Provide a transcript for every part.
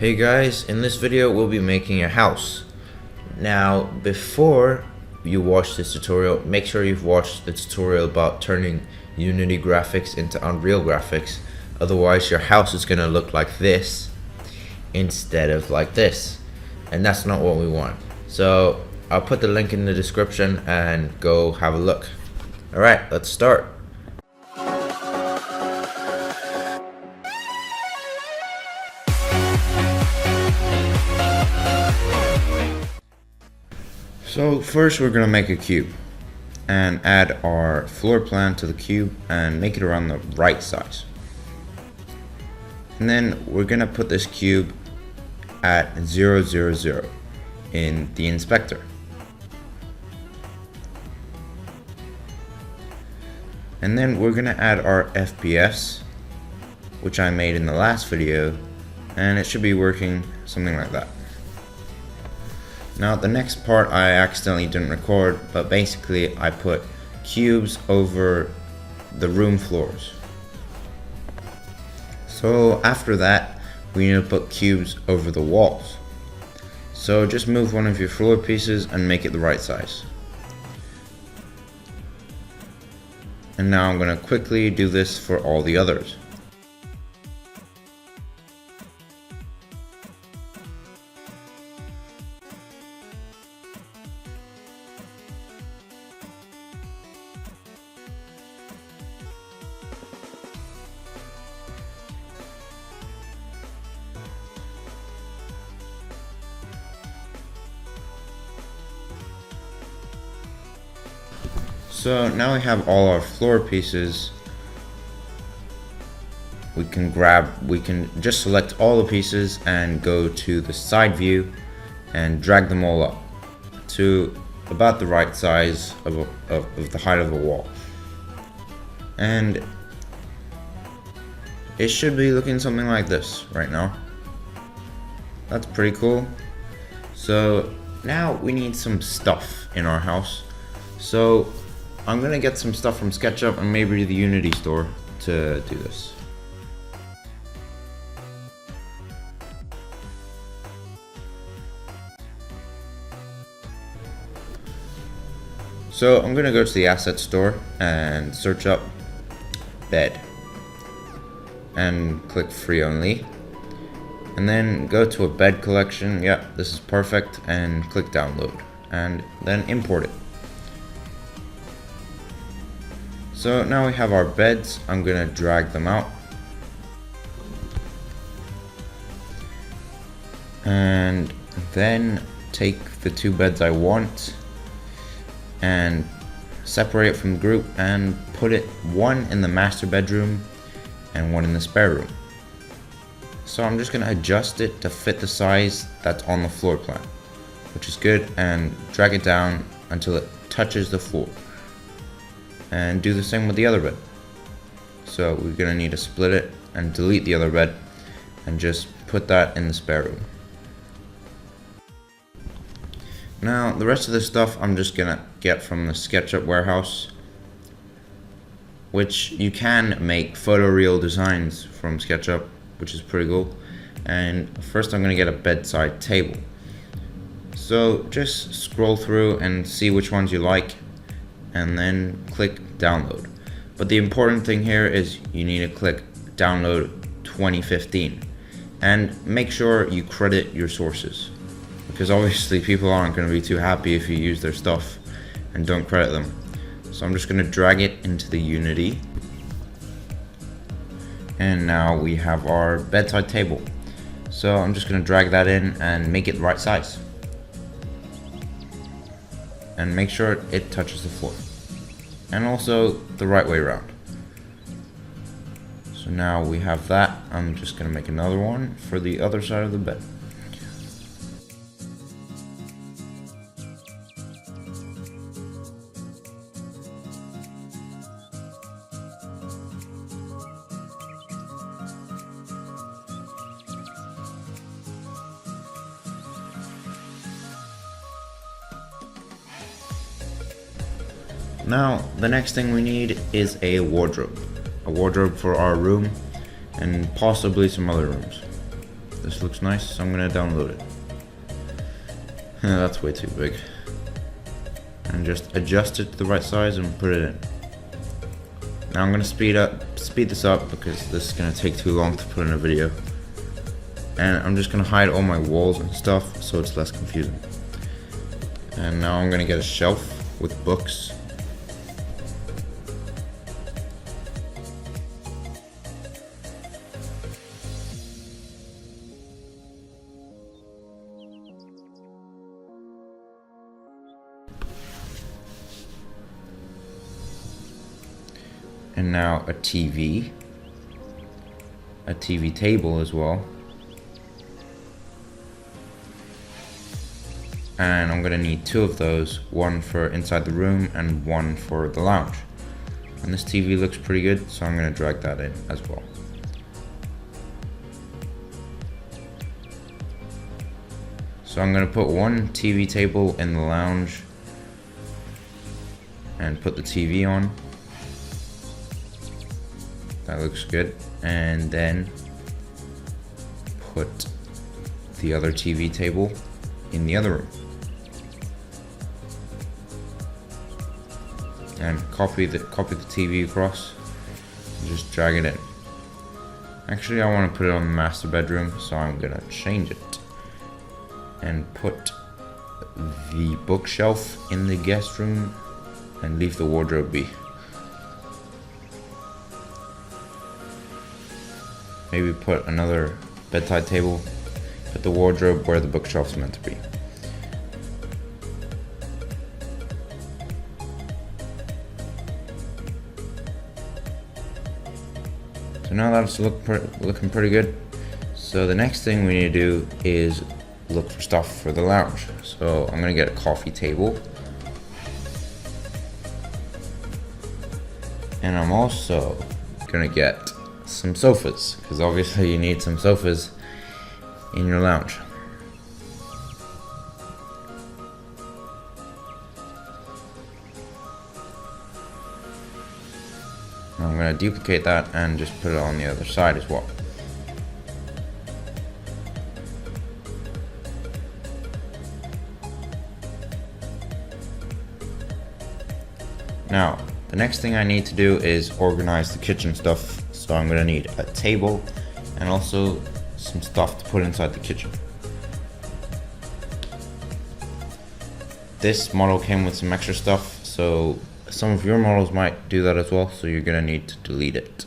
Hey guys, in this video we'll be making a house. Now before you watch this tutorial, make sure you've watched the tutorial about turning Unity graphics into Unreal graphics, otherwise your house is gonna look like this instead of like this, and that's not what we want. So I'll put the link in the description and go have a look. Alright, let's start. So first we're going to make a cube and add our floor plan to the cube and make it around the right size. And then we're going to put this cube at 0, 0, 0 in the inspector. And then we're going to add our FPS, which I made in the last video, and it should be working something like that. Now the next part I accidentally didn't record, but basically I put cubes over the room floors. So after that we need to put cubes over the walls. So just move one of your floor pieces and make it the right size. And now I'm going to quickly do this for all the others. So now we have all our floor pieces. We can just select all the pieces and go to the side view and drag them all up to about the right size of the height of the wall. And it should be looking something like this right now. That's pretty cool. So now we need some stuff in our house. So I'm gonna get some stuff from SketchUp and maybe the Unity store to do this. So I'm gonna go to the asset store and search up bed and click free only, and then go to a bed collection. Yep, this is perfect, and click download and then import it. So now we have our beds. I'm gonna drag them out and then take the two beds I want and separate it from the group and put it one in the master bedroom and one in the spare room. So I'm just gonna adjust it to fit the size that's on the floor plan, which is good, and drag it down until it touches the floor. And do the same with the other bed. So we're gonna need to split it and delete the other bed and just put that in the spare room. Now the rest of the stuff I'm just gonna get from the SketchUp warehouse, which you can make photoreal designs from SketchUp, which is pretty cool. And first I'm gonna get a bedside table. So just scroll through and see which ones you like, and then click download. But the important thing here is you need to click download 2015 and make sure you credit your sources, because obviously people aren't going to be too happy if you use their stuff and don't credit them. So I'm just going to drag it into the Unity, and now we have our bedside table. So I'm just going to drag that in and make it the right size, and make sure it touches the floor, and also the right way around. So now we have that. I'm just gonna make another one for the other side of the bed. Now, the next thing we need is a wardrobe for our room, and possibly some other rooms. this looks nice, so I'm gonna download it. That's way too big. And just adjust it to the right size and put it in. Now I'm gonna speed this up because this is gonna take too long to put in a video. And I'm just gonna hide all my walls and stuff so it's less confusing. And now I'm gonna get a shelf with books. And now a TV table as well. And I'm gonna need 2 of those, one for inside the room and one for the lounge. And this TV looks pretty good, so I'm gonna drag that in as well. So I'm gonna put one TV table in the lounge and put the TV on. That looks good. And then put the other TV table in the other room. And copy the TV across and just drag it in. Actually, I want to put it on the master bedroom, so I'm gonna change it and put the bookshelf in the guest room and leave the wardrobe be. Maybe put another bedside table, put the wardrobe where the bookshelf's meant to be. So now that's looking pretty good. So the next thing we need to do is look for stuff for the lounge. So I'm gonna get a coffee table. And I'm also gonna get some sofas, because obviously you need some sofas in your lounge. I'm going to duplicate that and just put it on the other side as well. Now, the next thing I need to do is organize the kitchen stuff. So I'm going to need a table and also some stuff to put inside the kitchen. This model came with some extra stuff, so some of your models might do that as well, so you're going to need to delete it.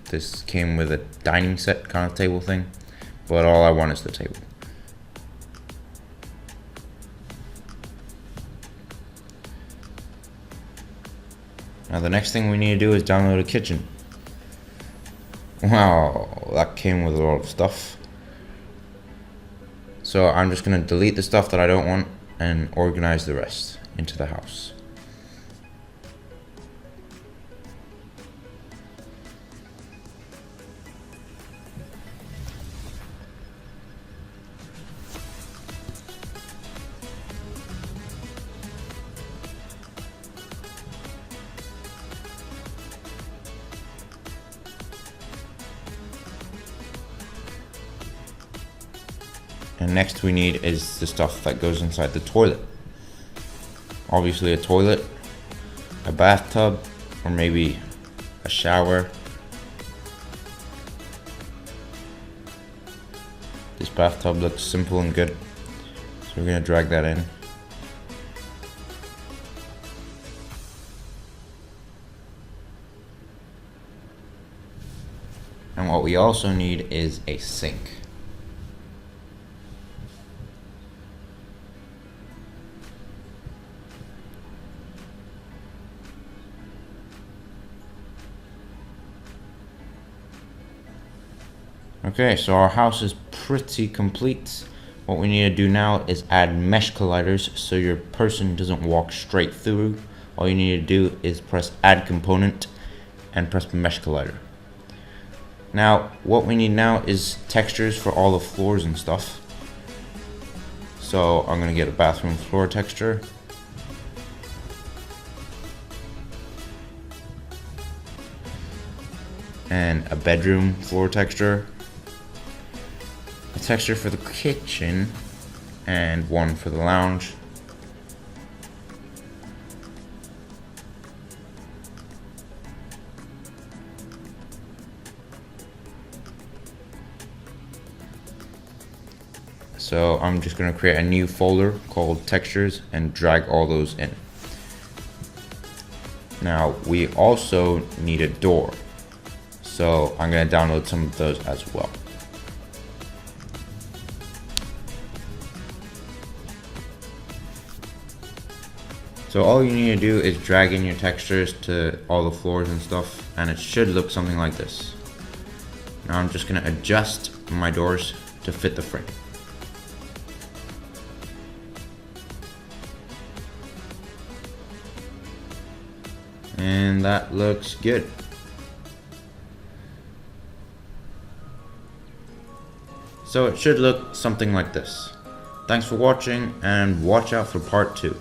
This came with a dining set kind of table thing, but all I want is the table. Now the next thing we need to do is download a kitchen. Wow, that came with a lot of stuff. So I'm just going to delete the stuff that I don't want and organize the rest into the house. And next we need is the stuff that goes inside the toilet. Obviously a toilet, a bathtub, or maybe a shower. This bathtub looks simple and good, so we're going to drag that in. And what we also need is a sink. Okay, so our house is pretty complete. What we need to do now is add mesh colliders so your person doesn't walk straight through. All you need to do is press add component and press mesh collider. Now, what we need now is textures for all the floors and stuff. So I'm gonna get a bathroom floor texture. and a bedroom floor texture, a texture for the kitchen, and one for the lounge. So I'm just going to create a new folder called textures and drag all those in. Now we also need a door, so I'm going to download some of those as well. So all you need to do is drag in your textures to all the floors and stuff, and it should look something like this. Now I'm just going to adjust my doors to fit the frame. And that looks good. So it should look something like this. Thanks for watching, and watch out for part 2.